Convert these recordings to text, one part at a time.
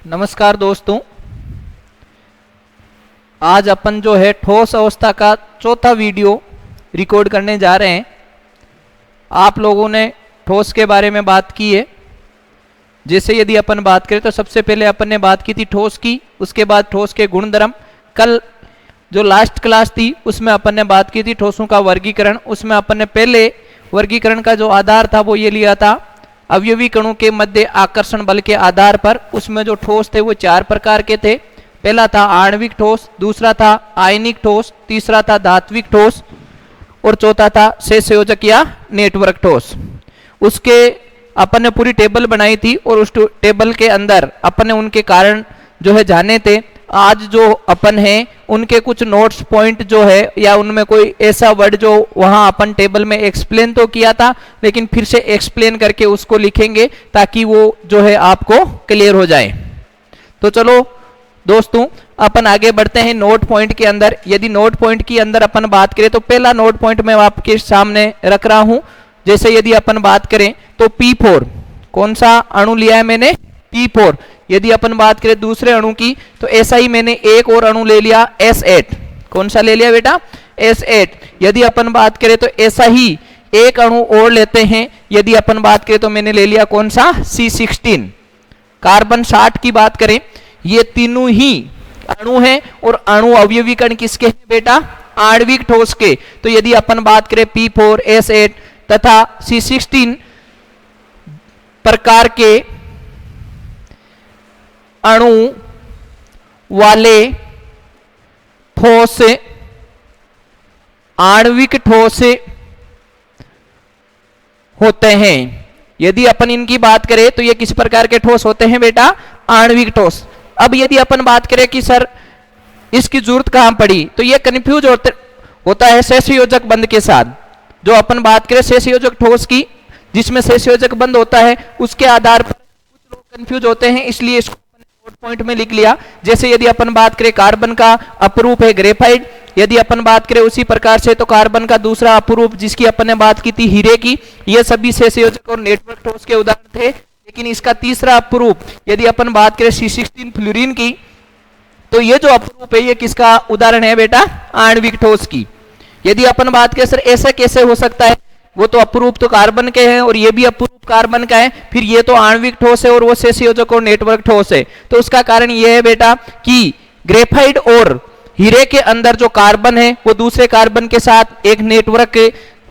नमस्कार दोस्तों। आज अपन जो है ठोस अवस्था का चौथा वीडियो रिकॉर्ड करने जा रहे हैं। आप लोगों ने ठोस के बारे में बात की है। जैसे यदि अपन बात करें तो सबसे पहले अपन ने बात की थी ठोस की, उसके बाद ठोस के गुणधर्म। कल जो लास्ट क्लास थी उसमें अपन ने बात की थी ठोसों का वर्गीकरण। उसमें अपन ने पहले वर्गीकरण का जो आधार था वो ये लिया था अवयवी कणों के मध्य आकर्षण बल के आधार पर। उसमें जो ठोस थे वो चार प्रकार के थे। पहला था आणविक ठोस, दूसरा था आयनिक ठोस, तीसरा था धात्विक ठोस और चौथा था सहसंयोजक या नेटवर्क ठोस। उसके अपन ने पूरी टेबल बनाई थी और उस टेबल के अंदर अपन ने उनके कारण जो है जाने थे। आज जो अपन है उनके कुछ नोट्स पॉइंट जो है या उनमें कोई ऐसा वर्ड जो वहां अपन टेबल में एक्सप्लेन तो किया था लेकिन फिर से एक्सप्लेन करके उसको लिखेंगे ताकि वो जो है आपको क्लियर हो जाए। तो चलो दोस्तों अपन आगे बढ़ते हैं नोट पॉइंट के अंदर। यदि नोट पॉइंट के अंदर अपन बात करें तो पहला नोट पॉइंट मैं आपके सामने रख रहा हूं। जैसे यदि अपन बात करें तो P4 कौन सा अणु लिया है मैंने, P4। यदि अपन बात करें दूसरे अणु की तो ऐसा ही मैंने एक और अणु ले लिया S8। कौन सा ले लिया बेटा, S8। यदि अपन बात करें तो ऐसा ही एक अणु और लेते हैं। यदि अपन बात करें तो मैंने ले लिया कौन सा, C16। कार्बन 60 की बात करें, ये तीनों ही अणु हैं और अणु अवयवी कण किसके हैं बेटा, आणविक ठोस के। तो यदि अपन बात करें P4, S8 तथा C16 प्रकार के अणु वाले ठोस आणविक ठोस होते हैं। यदि अपन इनकी बात करें तो ये किस प्रकार के ठोस होते हैं बेटा, आणविक ठोस। अब यदि अपन बात करें कि सर इसकी जरूरत कहां पड़ी, तो ये कंफ्यूज होता है सहसंयोजक बंध के साथ। जो अपन बात करें सहसंयोजक ठोस की जिसमें सहसंयोजक बंध होता है उसके आधार पर कुछ लोग कंफ्यूज होते हैं, इसलिए इसको नोट पॉइंट में लिख लिया। जैसे यदि अपन बात करें कार्बन का अपरूप है ग्रेफाइट। यदि अपन बात करें उसी प्रकार से तो कार्बन का दूसरा अपरूप जिसकी अपन ने बात की थी हीरे की, ये सभी सहसंयोजक और नेटवर्क ठोस के उदाहरण थे। लेकिन इसका तीसरा अपरूप यदि अपन बात करें C16 फ्लोरीन की, तो ये जो अपरूप है ये किसका उदाहरण है बेटा, आणविक ठोस की। यदि अपन बात करें सर ऐसा कैसे हो सकता है, वो तो अपरूप तो कार्बन के हैं और ये भी अपरूप कार्बन का है, फिर ये तो आणविक ठोस है और वो सहसंयोजक और नेटवर्क ठोस है। तो उसका कारण ये है बेटा कि ग्रेफाइट और हीरे के अंदर जो कार्बन है वो दूसरे कार्बन के साथ एक नेटवर्क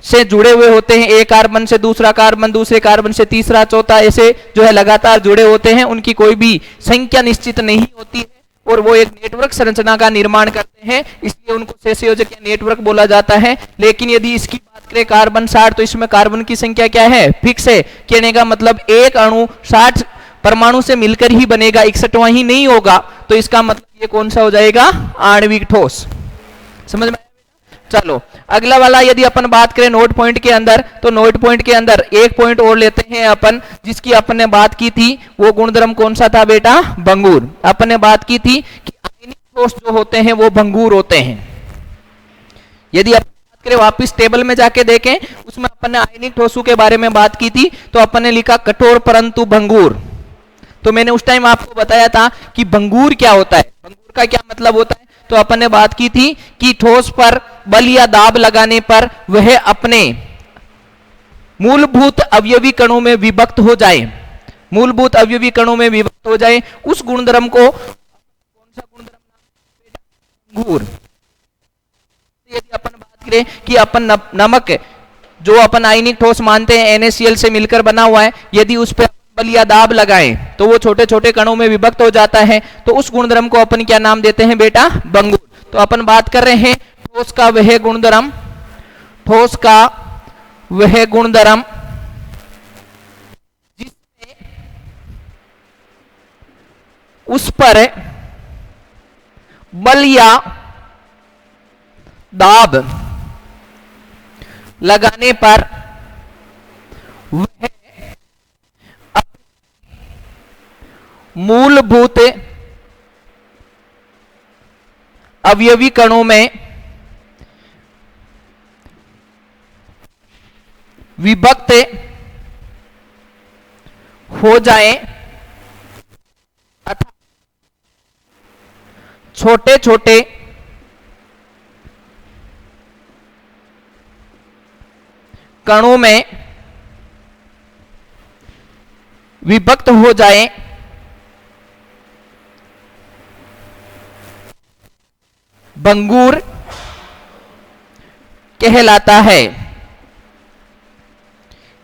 से जुड़े हुए होते हैं। एक कार्बन से दूसरा कार्बन, दूसरे कार्बन से तीसरा, चौथा, ऐसे जो है लगातार जुड़े होते हैं। उनकी कोई भी संख्या निश्चित नहीं होती है और वो एक नेटवर्क संरचना का निर्माण करते हैं, इसलिए उनको सहसंयोजक या नेटवर्क बोला जाता है। लेकिन यदि इसकी बात करें कार्बन 60, तो इसमें कार्बन की संख्या क्या है, फिक्स है। कहने का मतलब एक अणु 60 परमाणु से मिलकर ही बनेगा, 61वां ही नहीं होगा। तो इसका मतलब ये कौन सा हो जाएगा, आणविक ठोस। समझ में? चलो अगला वाला यदि अपन बात करें नोट पॉइंट के अंदर, तो नोट पॉइंट के अंदर एक पॉइंट और लेते हैं अपन जिसकी अपन ने बात की थी। वो गुणधर्म कौन सा था बेटा, भंगुर। अपन ने बात की थी कि आयनिक ठोस जो होते हैं वो भंगुर होते हैं। यदि अपन बात करें वापिस टेबल में जाके देखें, उसमें अपन ने आयनिक ठोसों के बारे में बात की थी, तो अपन ने लिखा कठोर परंतु भंगुर। तो मैंने उस टाइम आपको बताया था कि भंगुर क्या होता है, भंगुर का क्या मतलब होता है। तो अपन ने बात की थी कि ठोस पर बल या दाब लगाने पर वह अपने मूलभूत अवयवी कणों में विभक्त हो जाए, मूलभूत अवयवी कणों में विभक्त हो जाए। उस गुणधर्म को कौन सा गुणधर्म, भंगुर। यदि अपन बात करें कि अपन नमक जो अपन आयनिक ठोस मानते हैं NaCl से मिलकर बना हुआ है, यदि उस पर बल या दाब लगाएं तो वो छोटे छोटे कणों में विभक्त हो जाता है। तो उस गुणधर्म को अपन क्या नाम देते हैं बेटा, भंगुर। तो अपन बात कर रहे हैं ठोस का वह गुणधर्म, ठोस का वह गुणधर्म जिसमें उस पर बल या दाब लगाने पर वह मूलभूत अवयवी कणों में विभक्त हो जाएं अथवा छोटे छोटे कणों में विभक्त हो जाए भंगूर कहलाता है।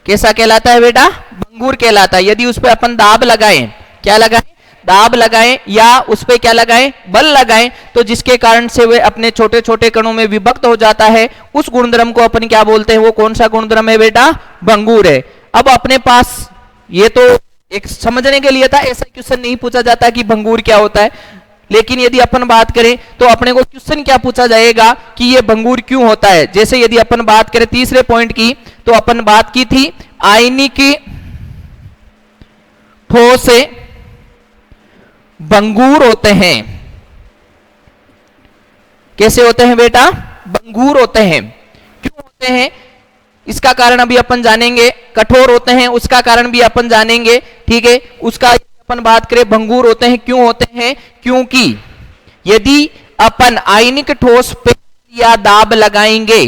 कैसा कहलाता है बेटा? भंगूर कहलाता है। यदि उस पर अपन दाब लगाएं, क्या लगाएं? दाब लगाएं या उस पर क्या लगाएं? बल लगाएं, तो जिसके कारण से वे अपने छोटे छोटे कणों में विभक्त हो जाता है, उस गुणधर्म को अपन क्या बोलते हैं? वो कौन सा गुणधर्म है बेटा? भंगूर है। अब अपने पास ये तो एक समझने के लिए था, ऐसा क्वेश्चन नहीं पूछा जाता कि भंगूर क्या होता है, लेकिन यदि अपन बात करें तो अपने को क्वेश्चन क्या पूछा जाएगा कि ये भंगूर क्यों होता है। जैसे यदि अपन बात करें तीसरे पॉइंट की, तो अपन बात की थी आयनिक ठोस भंगूर होते हैं। कैसे होते हैं बेटा? भंगूर होते हैं। क्यों होते हैं इसका कारण अभी अपन जानेंगे। कठोर होते हैं उसका कारण भी अपन जानेंगे, ठीक है। उसका अपन बात करें भंगूर होते हैं, क्यों होते हैं? क्योंकि यदि अपन आयनिक ठोस पे या दाब लगाएंगे,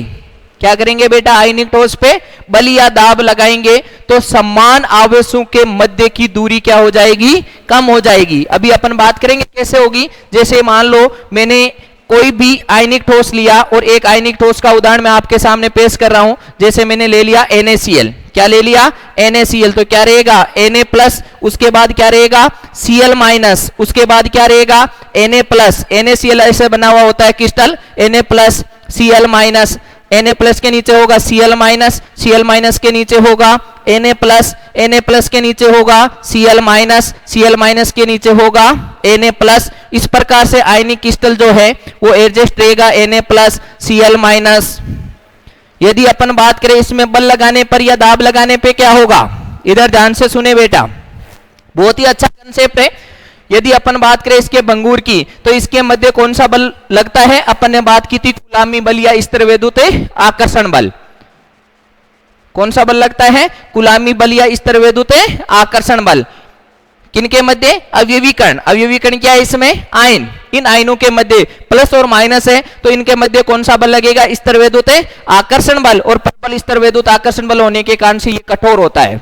क्या करेंगे बेटा? आयनिक ठोस पे बल या दाब लगाएंगे तो समान आवेशों के मध्य की दूरी क्या हो जाएगी? कम हो जाएगी। अभी अपन बात करेंगे कैसे होगी। जैसे मान लो मैंने कोई भी आयनिक ठोस लिया और एक आयनिक ठोस का उदाहरण मैं आपके सामने पेश कर रहा हूं। जैसे मैंने ले लिया NaCl। क्या ले लिया? NaCl। तो क्या रहेगा? Na+, उसके बाद क्या रहेगा? Cl-, उसके बाद क्या रहेगा? Na+। NaCl ऐसे बना हुआ होता है क्रिस्टल, Na+, Cl-, Na+ के नीचे होगा Cl-, Cl- के नीचे होगा Na+, Na+ के नीचे होगा Cl-, Cl- के नीचे होगा Na+। इस प्रकार से आयनिक क्रिस्टल जो है वो एडजस्ट रहेगा Na+, Cl-। यदि अपन बात करें इसमें बल लगाने पर या दाब लगाने पे क्या होगा? इधर ध्यान से सुने बेटा, बहुत ही अच्छा कंसेप्ट है। यदि अपन बात करें इसके भंगूर की, तो इसके मध्य कौन सा बल लगता है? अपन ने बात की थी कुलामी बल या स्थिरवैद्युत आकर्षण बल। कौन सा बल लगता है? कुलामी बल या स्थिरवैद्युत आकर्षण बल। किनके मध्य? अवयवीकरण। अवयवीकरण क्या है इसमें? आयन। इन आयनों के मध्य प्लस और माइनस है, तो इनके मध्य कौन सा बल लगेगा? स्थिरवैद्युत आकर्षण बल। और परबल स्थिरवैद्युत आकर्षण बल होने के कारण से ये कठोर होता है।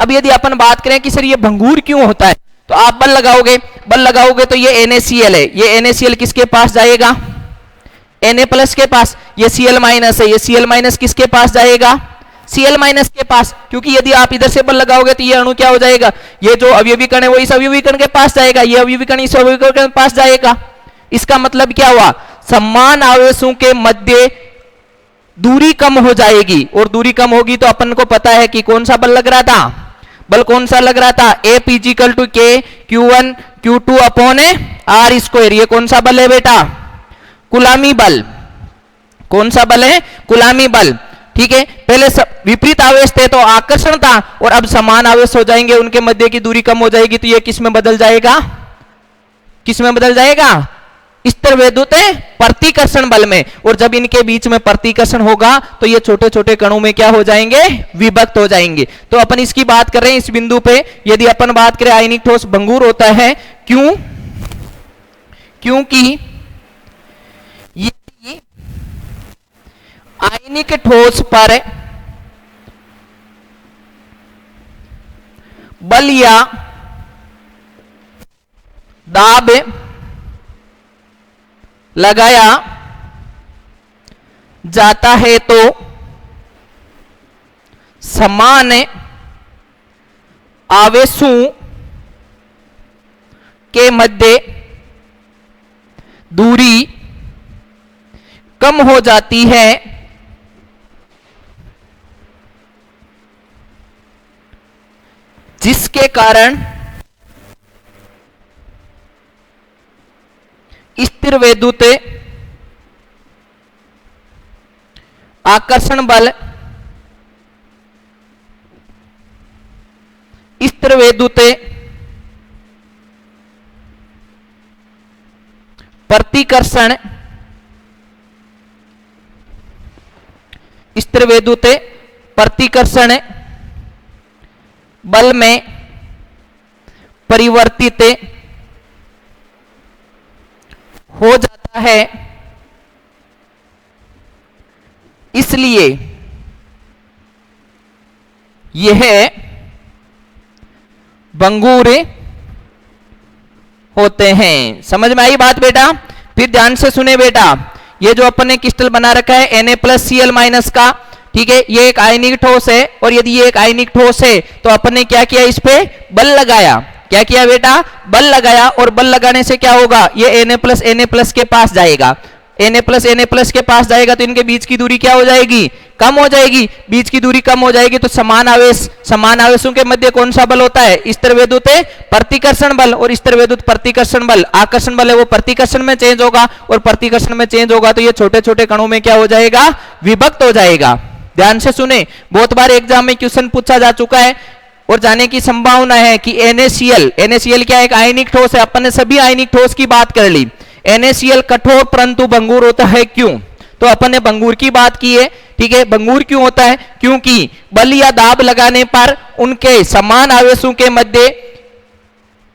अब यदि अपन बात करें कि सर ये भंगूर क्यों होता है, तो आप बल लगाओगे तो ये NaCl है, ये NaCl किसके पास जाएगा? Na+ के पास। ये Cl- है, ये Cl- किसके पास जाएगा? Cl- के पास। क्योंकि यदि आप इधर से बल लगाओगे तो ये अणु क्या हो जाएगा? ये जो अवयवीकरण है वो इस अवयवीकरण के पास जाएगा, ये अवयवीकरण इस अवयवीकरण के पास जाएगा। इसका मतलब क्या हुआ? समान आवेशों के मध्य दूरी कम हो जाएगी, और दूरी कम होगी तो अपन को पता है कि कौन सा बल लग रहा था? बल कौन सा लग रहा था? F = K Q1 Q2/r²। ये कौन सा बल है बेटा? कुलामी बल। कौन सा बल है? कुलामी बल, ठीक है। पहले विपरीत आवेश थे तो आकर्षण था, और अब समान आवेश हो जाएंगे, उनके मध्य की दूरी कम हो जाएगी, तो ये किस में बदल जाएगा? किस में बदल जाएगा? स्थिरवैद्युत प्रतिकर्षण बल में। और जब इनके बीच में प्रतिकर्षण होगा तो ये छोटे छोटे कणों में क्या हो जाएंगे? विभक्त हो जाएंगे। तो अपन इसकी बात कर रहे हैं इस बिंदु पे। यदि अपन बात करें आयनिक ठोस भंगूर होता है, क्यों? क्योंकि ये आयनिक ठोस पर बल या दाब लगाया जाता है तो समान आवेशों के मध्य दूरी कम हो जाती है, जिसके कारण स्थिरवैद्युत आकर्षण बल स्थिरवैद्युत प्रतिकर्षण स्थिरवैद्युत प्रतिकर्षण बल में परिवर्तित हो जाता है, इसलिए यह भंगूर होते हैं। समझ में आई बात बेटा? फिर ध्यान से सुने बेटा, ये जो अपन ने क्रिस्टल बना रखा है Na+Cl- का, ठीक है, ये एक आयनिक ठोस है, और यदि ये एक आयनिक ठोस है तो अपन ने क्या किया, इस पे बल लगाया। क्या किया बेटा? बल लगाया, और बल लगाने से क्या होगा, ये Na+Na+ के पास जाएगा। Na+Na+ के पास जाएगा तो इनके बीच की दूरी क्या हो जाएगी, कम हो जाएगी। बीच की दूरी कम हो जाएगी तो समान आवेशों के मध्य कौन सा बल होता है, स्थिरवैद्युत प्रतिकर्षण बल, और स्थिरवैद्युत प्रतिकर्षण बल, आकर्षण बल है वो प्रतिकर्षण में चेंज होगा, और प्रतिकर्षण में चेंज होगा तो ये छोटे छोटे कणों में क्या हो जाएगा, विभक्त हो जाएगा। ध्यान से सुने, बहुत बार एग्जाम में क्वेश्चन पूछा जा चुका है और जाने की संभावना है कि NaCl क्या एक आयनिक ठोस है। अपन ने सभी आयनिक ठोस की बात कर ली। NaCl कठोर परंतु भंगुर होता है, क्यों? तो अपन ने भंगुर की बात की है, ठीक है। भंगुर क्यों होता है? क्योंकि बल या दाब लगाने पर उनके समान आवेशों के मध्य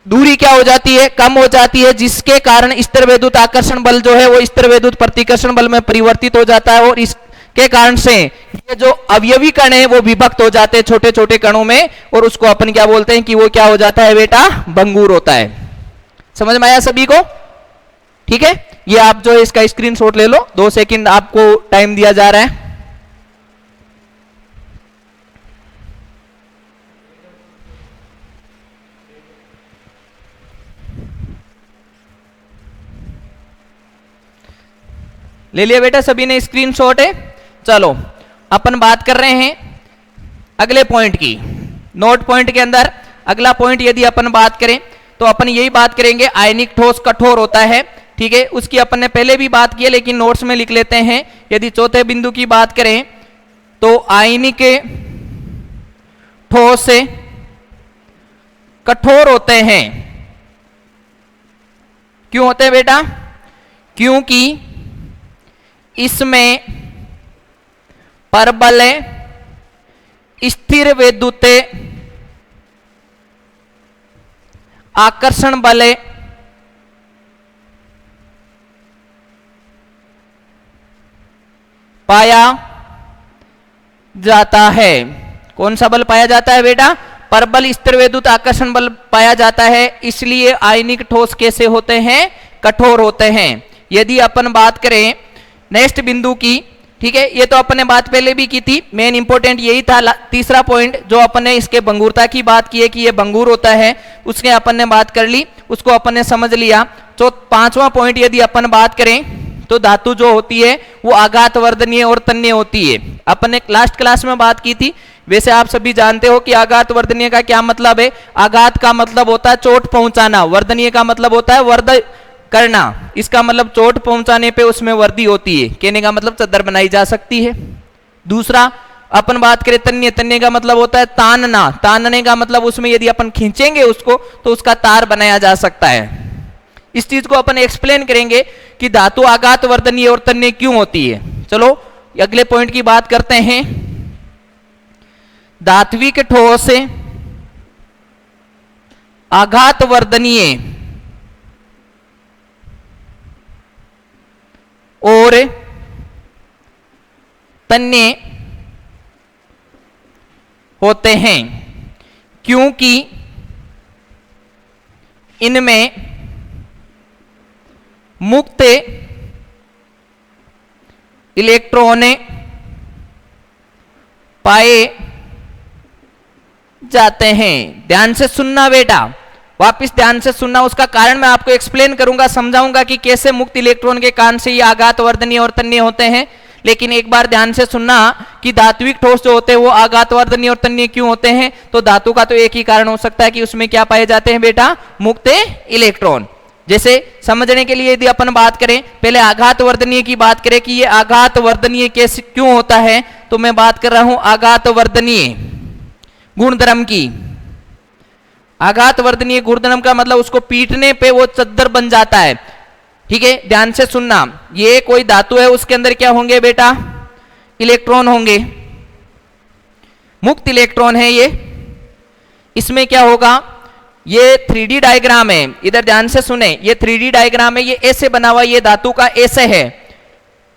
दूरी क्या हो जाती है, कम हो जाती है, जिसके कारण स्थिरवैद्युत आकर्षण बल जो है वो स्थिरवैद्युत प्रतिकर्षण बल में परिवर्तित हो जाता है, और इसके कारण से ये जो अवयवी कण है वो विभक्त हो जाते हैं छोटे छोटे कणों में, और उसको अपन क्या बोलते हैं कि वो क्या हो जाता है बेटा, भंगुर होता है। समझ में आया सभी को? ठीक है, ये आप जो है इसका स्क्रीनशॉट ले लो, 2 सेकंड आपको टाइम दिया जा रहा है। ले लिया बेटा सभी ने स्क्रीनशॉट है? चलो अपन बात कर रहे हैं अगले पॉइंट की। नोट पॉइंट के अंदर अगला पॉइंट यदि अपन बात करें तो अपन यही बात करेंगे, आयनिक ठोस कठोर होता है, ठीक है। उसकी अपन ने पहले भी बात की है लेकिन नोट्स में लिख लेते हैं। यदि चौथे बिंदु की बात करें तो आयनिक ठोस कठोर होते हैं। क्यों होते हैं बेटा? क्योंकि इसमें परबल स्थिर वैद्युत आकर्षण बल पाया जाता है। कौन सा बल पाया जाता है बेटा? परबल स्थिर वैद्युत आकर्षण बल पाया जाता है, इसलिए आयनिक ठोस कैसे होते हैं? कठोर होते हैं। यदि अपन बात करें नेक्स्ट बिंदु की, ठीक है, ये तो अपन ने बात पहले भी की थी, मेन इंपॉर्टेंट यही था। तीसरा पॉइंट जो अपन ने इसके भंगुरता की बात की है कि ये भंगुर होता है, उसके अपन ने बात कर ली, उसको अपन ने समझ लिया। तो 5वां पॉइंट यदि अपन बात करें तो धातु जो होती है वो आघात वर्धनीय और तन्य होती है। अपन ने लास्ट क्लास में बात की थी। वैसे आप सभी जानते हो कि आघात वर्धनीय का क्या मतलब है। आघात का मतलब होता है चोट पहुंचाना, वर्धनीय का मतलब होता है वर्ध करना। इसका मतलब चोट पहुंचाने पे उसमें वर्दी होती है, कहने का मतलब चादर बनाई जा सकती है। दूसरा अपन बात करें तन्य, तन्य का मतलब होता है तानना, तानने का मतलब उसमें यदि अपन खींचेंगे उसको तो उसका तार बनाया जा सकता है। इस चीज को अपन एक्सप्लेन करेंगे कि धातु आघात वर्धनीय और तन्य क्यों होती है। चलो अगले पॉइंट की बात करते हैं। धात्विक ठोस आघात वर्धनीय और तन्य होते हैं क्योंकि इनमें मुक्त इलेक्ट्रॉन पाए जाते हैं। ध्यान से सुनना बेटा, वापिस ध्यान से सुनना। उसका कारण मैं आपको एक्सप्लेन करूंगा, समझाऊंगा कि कैसे मुक्त इलेक्ट्रॉन के कारण से ये आघात वर्धनीय और तन्य होते हैं। लेकिन एक बार ध्यान से सुनना कि धात्विक ठोस जो होते हैं वो आघात वर्धनीय और तन्य क्यों होते हैं। तो धातु का तो एक ही कारण हो सकता है कि उसमें क्या पाए जाते हैं बेटा, मुक्त इलेक्ट्रॉन। जैसे समझने के लिए यदि अपन बात करें, पहले आघात वर्धनीय की बात करें कि ये आघात वर्धनीय कैसे क्यों होता है, तो मैं बात कर रहा हूं आघात वर्धनीय गुणधर्म की। आघात वर्धनीय गुणधर्म का मतलब उसको पीटने पे वो चद्दर बन जाता है, ठीक है। ध्यान से सुनना, ये कोई धातु है, उसके अंदर क्या होंगे बेटा, इलेक्ट्रॉन होंगे, मुक्त इलेक्ट्रॉन है ये। इसमें क्या होगा, ये 3D डायग्राम है, इधर ध्यान से सुने, ये 3D डायग्राम है, ये ऐसे बना हुआ, ये धातु का ऐसे है,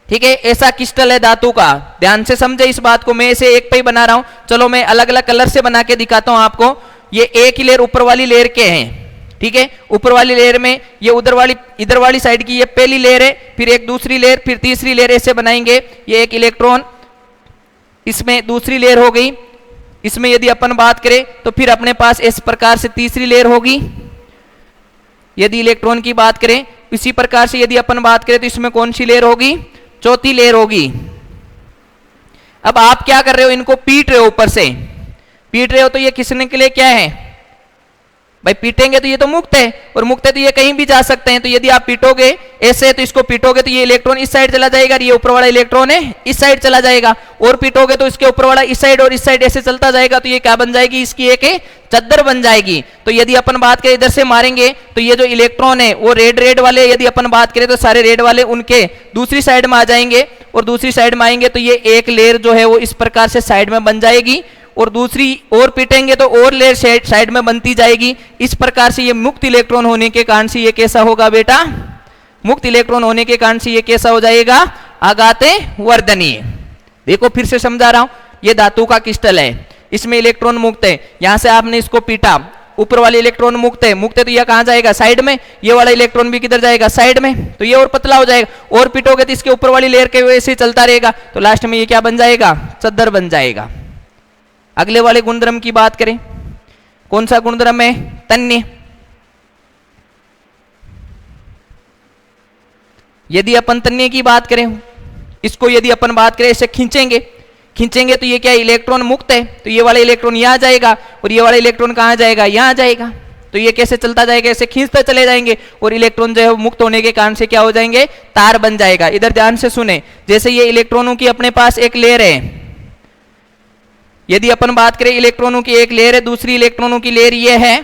ठीक है, ऐसा क्रिस्टल है धातु का। ध्यान से समझे इस बात को, मैं इसे एक पे ही बना रहा हूं, चलो मैं अलग अलग कलर से बना के दिखाता हूं आपको। ये एक ही लेयर ऊपर वाली लेयर के हैं, ठीक है, ऊपर वाली लेयर में ये इधर वाली साइड की ये पहली लेयर है, फिर एक दूसरी लेयर, फिर तीसरी लेयर, ऐसे बनाएंगे। ये एक इलेक्ट्रॉन, इसमें दूसरी लेयर हो गई, इसमें यदि अपन बात करें तो फिर अपने पास इस प्रकार से तीसरी लेयर होगी। यदि इलेक्ट्रॉन की बात करें इसी प्रकार से यदि अपन बात करें तो इसमें कौन सी लेयर होगी, चौथी लेयर होगी। अब आप क्या कर रहे हो, इनको पीट रहे हो, ऊपर से पीट रहे हो, तो ये किसने के लिए क्या है भाई, पीटेंगे तो ये तो मुक्त है, और मुक्त है तो ये कहीं भी जा सकते हैं। तो यदि आप पीटोगे ऐसे, तो इसको पीटोगे तो ये इलेक्ट्रॉन इस साइड चला जाएगा, ये ऊपर वाला इलेक्ट्रॉन है इस साइड चला जाएगा, और पीटोगे तो इसके ऊपर वाला इस साइड और इस साइड ऐसे चलता जाएगा, तो ये क्या बन जाएगी, इसकी एक चद्दर बन जाएगी। तो यदि अपन बात करें इधर से मारेंगे तो ये जो इलेक्ट्रॉन है वो रेड वाले, यदि अपन बात करें तो सारे रेड वाले उनके दूसरी साइड में आ जाएंगे, और दूसरी साइड में आएंगे तो ये एक लेयर जो है वो इस प्रकार से साइड में बन जाएगी, और दूसरी और पीटेंगे तो और लेयर साइड में बनती जाएगी। इस प्रकार से ये मुक्त इलेक्ट्रॉन होने के कारण से ये कैसा होगा बेटा, मुक्त इलेक्ट्रॉन होने के कारण से ये कैसा हो जाएगा, आघाते वर्धनीय। देखो फिर से समझा रहा हूं, ये धातु का क्रिस्टल है, इसमें इलेक्ट्रॉन मुक्त है, यहां से आपने इसको पीटा, ऊपर वाले इलेक्ट्रॉन मुक्त है, मुक्त है तो यह कहां जाएगा, साइड में, ये वाला इलेक्ट्रॉन भी किधर जाएगा, साइड में, तो ये और पतला हो जाएगा, और पीटोगे तो इसके ऊपर वाली लेयर के वजह से चलता रहेगा, तो लास्ट में ये क्या बन जाएगा, चद्दर बन जाएगा। अगले वाले गुणधर्म की बात करें, कौन सा गुणधर्म है, तन्य। यदि अपन तन्य की बात करें, इसको यदि अपन बात करें इसे खींचेंगे तो ये क्या इलेक्ट्रॉन मुक्त है, तो ये वाला इलेक्ट्रॉन यहां जाएगा, और ये वाला इलेक्ट्रॉन कहां जाएगा, यहां जाएगा, तो ये कैसे चलता जाएगा, ऐसे खींचते चले जाएंगे, और इलेक्ट्रॉन जो है मुक्त होने के कारण से क्या हो जाएंगे, तार बन जाएगा। इधर ध्यान से सुने, जैसे ये इलेक्ट्रॉनों की अपने पास एक लेयर है, यदि अपन बात करें इलेक्ट्रॉनों की एक लेयर है, दूसरी इलेक्ट्रॉनों की लेयर ये है,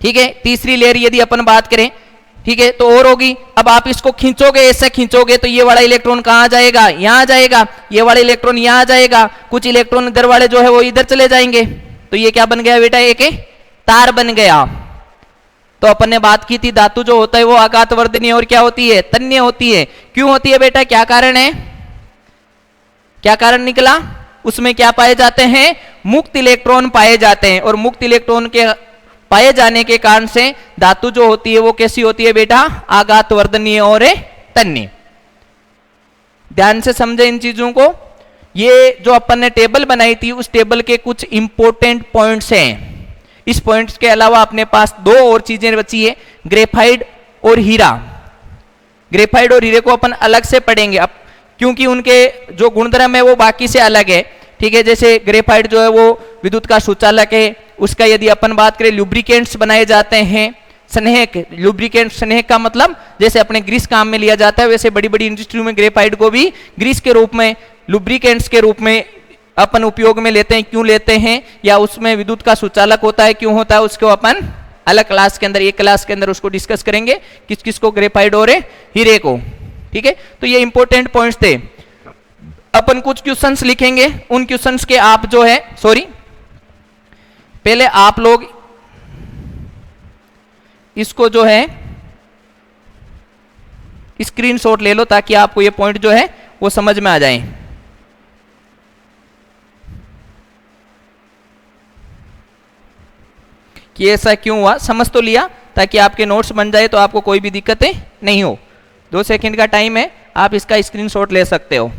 ठीक है, तीसरी लेयर यदि अपन बात करें, ठीक है, तो और होगी। अब आप इसको खींचोगे, ऐसे खींचोगे तो ये वाला इलेक्ट्रॉन कहां जाएगा, यहां जाएगा, ये वाला इलेक्ट्रॉन यहां जाएगा, कुछ इलेक्ट्रॉन इधर वाले जो है वो इधर चले जाएंगे, तो ये क्या बन गया बेटा, एक तार बन गया। तो अपन ने बात की थी धातु जो होता है वो आघातवर्धनीय और क्या होती है, तन्य होती है। क्यों होती है बेटा, क्या कारण है, क्या कारण निकला, उसमें क्या पाए जाते हैं, मुक्त इलेक्ट्रॉन पाए जाते हैं, और मुक्त इलेक्ट्रॉन के पाए जाने के कारण से धातु जो होती है वो कैसी होती है बेटा, आघातवर्धनीय और तन्य। ध्यान से समझे इन चीजों को। ये जो अपन ने टेबल बनाई थी उस टेबल के कुछ इंपॉर्टेंट पॉइंट्स हैं। इस पॉइंट्स के अलावा अपने पास दो और चीजें बची है, ग्रेफाइट और हीरा। ग्रेफाइट और हीरे को अपन अलग से पढ़ेंगे अब, क्योंकि उनके जो गुणधर्म है वो बाकी से अलग है, ठीक है। जैसे ग्रेफाइट जो है वो विद्युत का सुचालक है, उसका यदि अपन बात करें लुब्रिकेंट्स बनाए जाते हैं, स्नेहक, लुब्रिकेंट स्नेहक का मतलब जैसे अपने ग्रीस काम में लिया जाता है, वैसे बड़ी बड़ी इंडस्ट्री में ग्रेफाइट को भी ग्रीस के रूप में, लुब्रिकेंट्स के रूप में अपन उपयोग में लेते हैं। क्यों लेते हैं, या उसमें विद्युत का सुचालक होता है, क्यों होता है, उसको अपन अलग क्लास के अंदर, एक क्लास के अंदर उसको डिस्कस करेंगे, किस किस को, ग्रेफाइट और हीरे को, ठीक है। तो ये इंपॉर्टेंट पॉइंट्स थे। अपन कुछ क्वेश्चंस लिखेंगे, उन क्वेश्चंस के आप जो है, सॉरी पहले आप लोग इसको जो है स्क्रीनशॉट ले लो ताकि आपको ये पॉइंट जो है वो समझ में आ जाए। कि ऐसा क्यों हुआ, समझ तो लिया, ताकि आपके नोट्स बन जाए तो आपको कोई भी दिक्कतें नहीं हो। 2 सेकंड का टाइम है, आप इसका स्क्रीनशॉट ले सकते हो।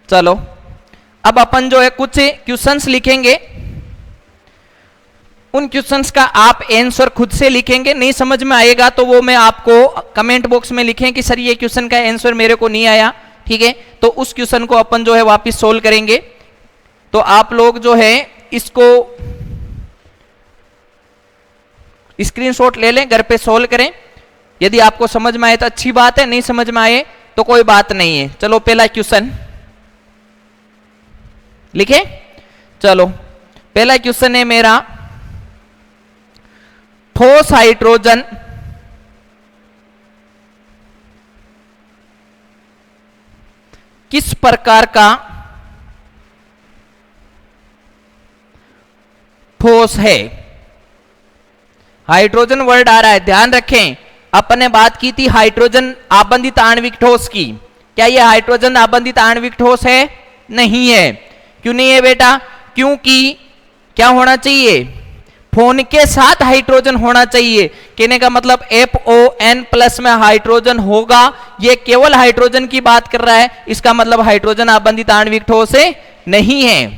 चलो अब अपन जो है कुछ क्वेश्चंस लिखेंगे, उन क्वेश्चंस का आप आंसर खुद से लिखेंगे। नहीं समझ में आएगा तो वो मैं आपको कमेंट बॉक्स में लिखें कि सर ये क्वेश्चन का आंसर मेरे को नहीं आया, ठीक है, तो उस क्वेश्चन को अपन जो है वापस सोल्व करेंगे। तो आप लोग जो है इसको स्क्रीनशॉट ले लें, घर पे सोल्व करें। यदि आपको समझ में आए तो अच्छी बात है, नहीं समझ में आए तो कोई बात नहीं है। चलो पहला क्वेश्चन लिखे। चलो पहला क्वेश्चन है मेरा, ठोस हाइड्रोजन किस प्रकार का ठोस है। हाइड्रोजन वर्ड आ रहा है, ध्यान रखें। अपन ने बात की थी हाइड्रोजन आबंधित आणविक ठोस की। क्या ये हाइड्रोजन आबंधित आणविक ठोस है? नहीं है। क्यों नहीं है बेटा? क्योंकि क्या होना चाहिए? फोन के साथ हाइड्रोजन होना चाहिए। कहने का मतलब FON प्लस में हाइड्रोजन होगा। ये केवल हाइड्रोजन की बात कर रहा है, इसका मतलब हाइड्रोजन आबंधित आणविक ठोस है नहीं है।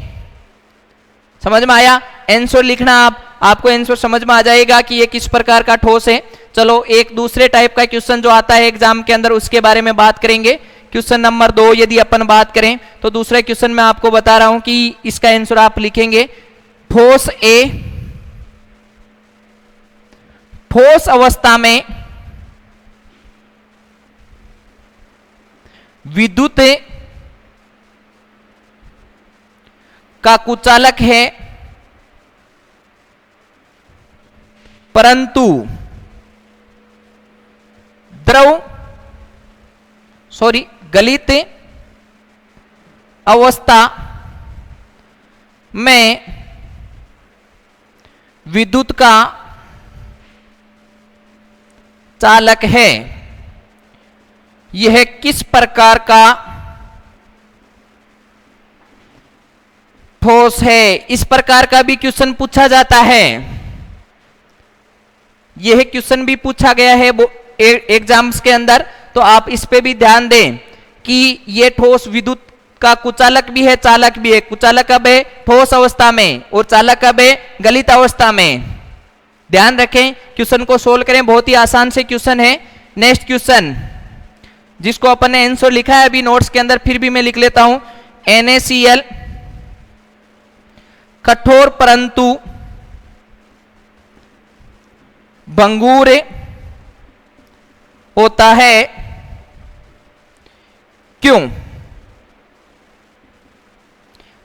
समझ में आया? आंसर लिखना आपको आंसर समझ में आ जाएगा कि ये किस प्रकार का ठोस है। चलो एक दूसरे टाइप का क्वेश्चन जो आता है एग्जाम के अंदर उसके बारे में बात करेंगे। क्वेश्चन नंबर 2 यदि अपन बात करें तो दूसरे क्वेश्चन में आपको बता रहा हूं कि इसका आंसर आप लिखेंगे ठोस ए ठोस अवस्था में विद्युत का कुचालक है, परंतु गलित अवस्था में विद्युत का चालक है। यह किस प्रकार का ठोस है? इस प्रकार का भी क्वेश्चन पूछा जाता है। यह क्वेश्चन भी पूछा गया है एग्जाम्स के अंदर, तो आप इस पे भी ध्यान दें कि यह ठोस विद्युत का कुचालक भी है, चालक भी है। कुचालक कब है? ठोस अवस्था में, और चालक कब है? गलित अवस्था में। ध्यान रखें, क्वेश्चन को सोल्व करें, बहुत ही आसान से क्वेश्चन है। नेक्स्ट क्वेश्चन जिसको अपन ने आंसर लिखा है अभी नोट्स के अंदर, फिर भी मैं लिख लेता हूं। NaCl कठोर परंतु भंगुर होता है, क्यों?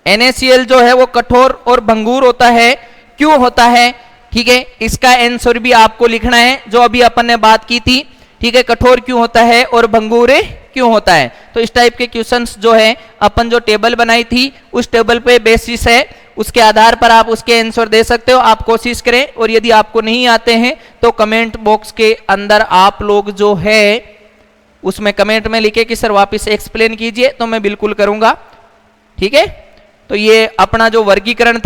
NaCl जो है वो कठोर और भंगुर होता है, क्यों होता है? ठीक है, इसका आंसर भी आपको लिखना है जो अभी अपन ने बात की थी। ठीक है, कठोर क्यों होता है और भंगुर क्यों होता है। तो इस टाइप के क्वेश्चंस जो है अपन जो टेबल बनाई थी उस टेबल पे बेसिस है, उसके आधार पर आप उसके आंसर दे सकते हो। आप कोशिश करें, और यदि आपको नहीं आते हैं तो कमेंट बॉक्स के अंदर आप लोग जो है उसमें कमेंट में लिखे कि सर वापस एक्सप्लेन कीजिए, तो मैं बिल्कुल करूंगा। ठीक है, तो ये अपना जो वर्गीकरण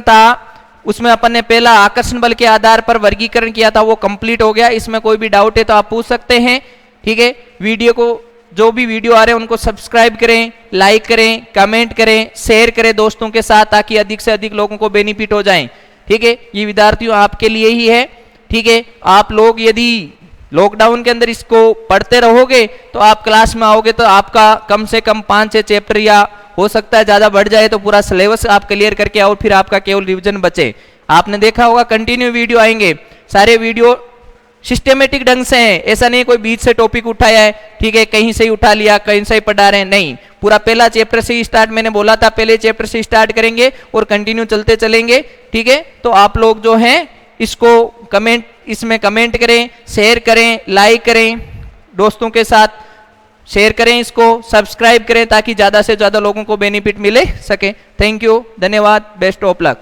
था, उसमें अपन ने पहला आकर्षण बल के आधार पर वर्गीकरण किया था, वो कंप्लीट हो गया। इसमें कोई भी डाउट है तो आप पूछ सकते हैं। ठीक है, वीडियो को जो भी वीडियो आ रहे हैं उनको सब्सक्राइब करें, लाइक करें, कमेंट करें, शेयर करें दोस्तों के साथ, ताकि अधिक से अधिक लोगों को बेनिफिट हो जाए। ठीक है, ये विद्यार्थियों आपके लिए ही है। ठीक है, आप लोग यदि लॉकडाउन के अंदर इसको पढ़ते रहोगे तो आप क्लास में आओगे तो आपका कम से कम 5-6 चैप्टर या हो सकता है ज्यादा बढ़ जाए तो पूरा सिलेबस आप क्लियर करके आओ, फिर आपका केवल रिवीजन बचे। आपने देखा होगा कंटिन्यू वीडियो आएंगे, सारे वीडियो सिस्टमेटिक ढंग से हैं। ऐसा नहीं कोई बीच से टॉपिक उठाया है, ठीक है, कहीं से ही उठा लिया, कहीं से ही पढ़ा रहे हैं, नहीं। पूरा पहला चैप्टर से ही स्टार्ट, मैंने बोला था पहले चैप्टर से स्टार्ट करेंगे और कंटिन्यू चलते चलेंगे। ठीक है, तो आप लोग जो हैं इसको इसमें कमेंट करें, शेयर करें, लाइक करें, दोस्तों के साथ शेयर करें, इसको सब्सक्राइब करें ताकि ज्यादा से ज्यादा लोगों को बेनिफिट मिले सके। थैंक यू, धन्यवाद, बेस्ट ऑफ लक।